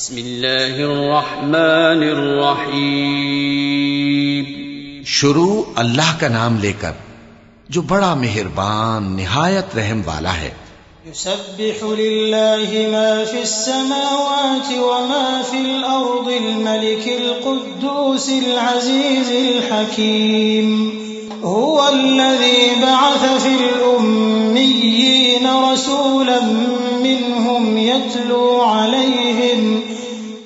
بسم اللہ الرحمن الرحیم. شروع اللہ کا نام لے کر جو بڑا مہربان نہایت رحم والا ہے. يسبح لله ما في السماوات وما في الأرض الملك القدوس العزيز الحكيم هو الذي بعث في الأميين رسولا منهم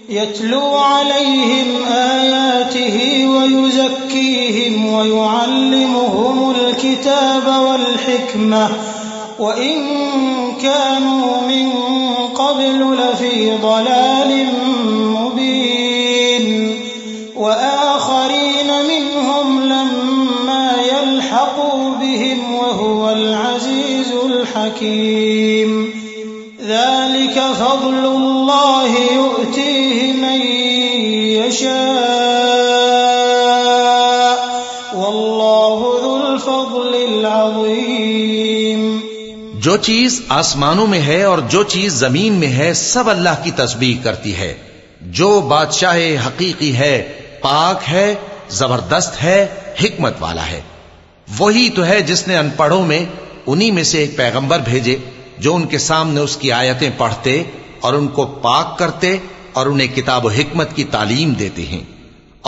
يتلو عليهم آياته ويزكيهم ويعلمهم الكتاب والحكمة وإن كانوا من قبل لفي ضلال مبين وآخرين منهم لما يلحقوا بهم وهو العزيز الحكيم. ذلك فضل الله يؤتيه من يشاء والله ذو الفضل العظيم. جو چیز آسمانوں میں ہے اور جو چیز زمین میں ہے سب اللہ کی تسبیح کرتی ہے. جو بادشاہ حقیقی ہے، پاک ہے، زبردست ہے، حکمت والا ہے. وہی تو ہے جس نے ان پڑھوں میں انہی میں سے ایک پیغمبر بھیجے جو ان کے سامنے اس کی آیتیں پڑھتے اور ان کو پاک کرتے اور انہیں کتاب و حکمت کی تعلیم دیتے ہیں.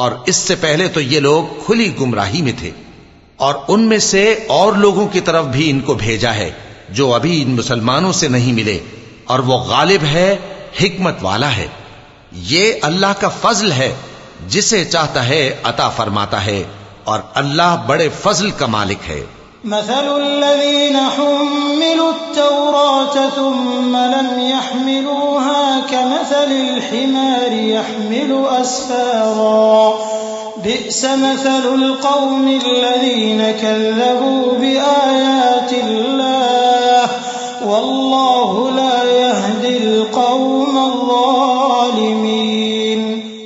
اور اس سے پہلے تو یہ لوگ کھلی گمراہی میں تھے، اور ان میں سے اور لوگوں کی طرف بھی ان کو بھیجا ہے جو ابھی ان مسلمانوں سے نہیں ملے، اور وہ غالب ہے، حکمت والا ہے. یہ اللہ کا فضل ہے، جسے چاہتا ہے عطا فرماتا ہے، اور اللہ بڑے فضل کا مالک ہے. مثل الذين حملوا التوراة ثم لم يحملوها كمثل الحمار يحمل أسفارا بئس مثل القوم الذين كذبوا بآيات الله والله لا يهدي القوم الظالمين.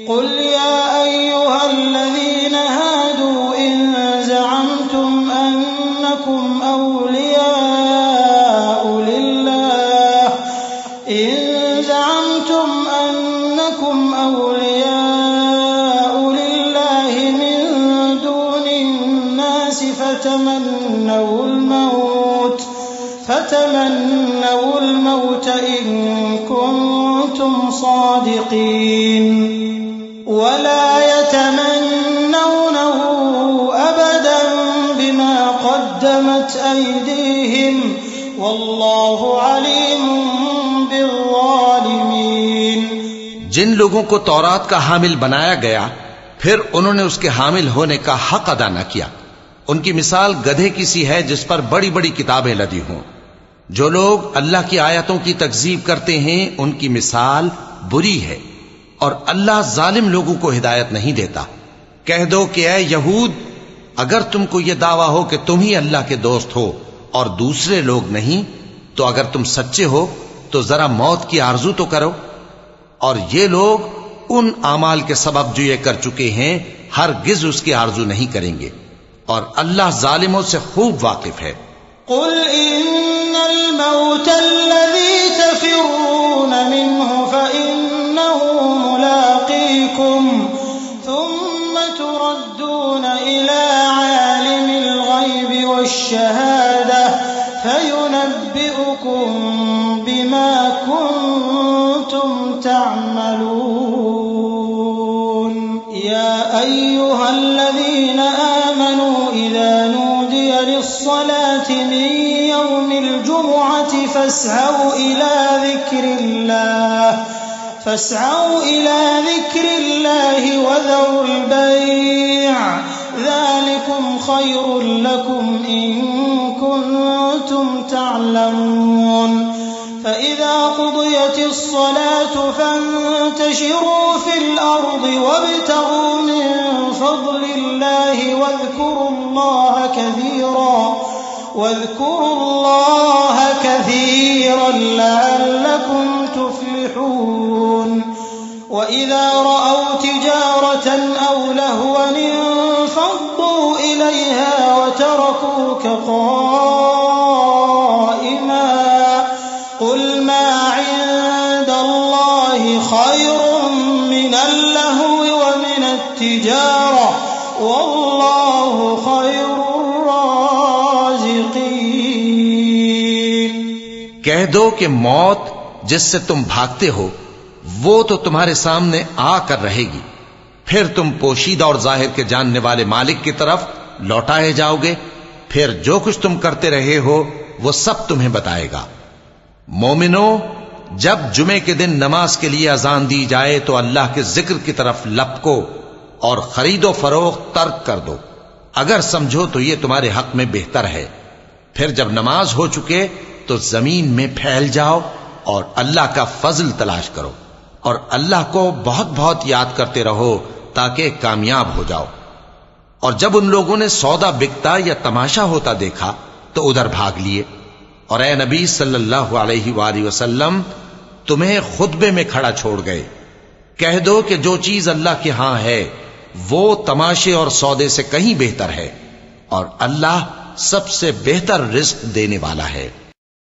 قل يا أيها الذين هادوا إن زعمتم أنكم أولياء لله من دون الناس فتمنوا الموت إن كنتم صادقين ولا يتمنونه أبدا بما قدمت أيديهم والله عليم بالظالمين. جن لوگوں کو تورات کا حامل بنایا گیا پھر انہوں نے اس کے حامل ہونے کا حق ادا نہ کیا، ان کی مثال گدھے کی سی ہے جس پر بڑی بڑی کتابیں لدی ہوں. جو لوگ اللہ کی آیتوں کی تکذیب کرتے ہیں ان کی مثال بری ہے، اور اللہ ظالم لوگوں کو ہدایت نہیں دیتا. کہہ دو کہ اے یہود، اگر تم کو یہ دعویٰ ہو کہ تم ہی اللہ کے دوست ہو اور دوسرے لوگ نہیں، تو اگر تم سچے ہو تو ذرا موت کی آرزو تو کرو. اور یہ لوگ ان اعمال کے سبب جو یہ کر چکے ہیں ہرگز اس کی آرزو نہیں کریں گے، اور اللہ ظالموں سے خوب واقف ہے. قل إن الموت الذي تفرون منه فإنه ملاقيكم ثم تردون إلى عالم الغيب والشهادة فينبئكم بما كنتم تعملون. يا أيها الذين آمنوا إذا نودي للصلاة من يوم الجمعة فاسعوا إلى ذكر الله وذروا البيع ذلكم خير لكم إن كنتم تعلمون. فإذا قضيت الصلاة فانتشروا في الأرض وابتغوا من فضل الله واذكروا الله كثيرا لعلكم تفلحون. وإذا رأوا تجارة أو لهوا انفضوا إليها وتركوك قائما قل ما عند الله خير من اللهو ومن التجارة والله خير الرازقين۔ کہہ دو کہ موت جس سے تم بھاگتے ہو وہ تو تمہارے سامنے آ کر رہے گی، پھر تم پوشیدہ اور ظاہر کے جاننے والے مالک کی طرف لوٹائے جاؤ گے، پھر جو کچھ تم کرتے رہے ہو وہ سب تمہیں بتائے گا۔ مومنو، جب جمعے کے دن نماز کے لیے اذان دی جائے تو اللہ کے ذکر کی طرف لپکو اور خرید و فروخت ترک کر دو، اگر سمجھو تو یہ تمہارے حق میں بہتر ہے۔ پھر جب نماز ہو چکے تو زمین میں پھیل جاؤ اور اللہ کا فضل تلاش کرو، اور اللہ کو بہت بہت یاد کرتے رہو تاکہ کامیاب ہو جاؤ۔ اور جب ان لوگوں نے سودا بکتا یا تماشا ہوتا دیکھا تو ادھر بھاگ لیے، اور اے نبی صلی اللہ علیہ وآلہ وسلم تمہیں خطبے میں کھڑا چھوڑ گئے۔ کہہ دو کہ جو چیز اللہ کے ہاں ہے وہ تماشے اور سودے سے کہیں بہتر ہے، اور اللہ سب سے بہتر رزق دینے والا ہے۔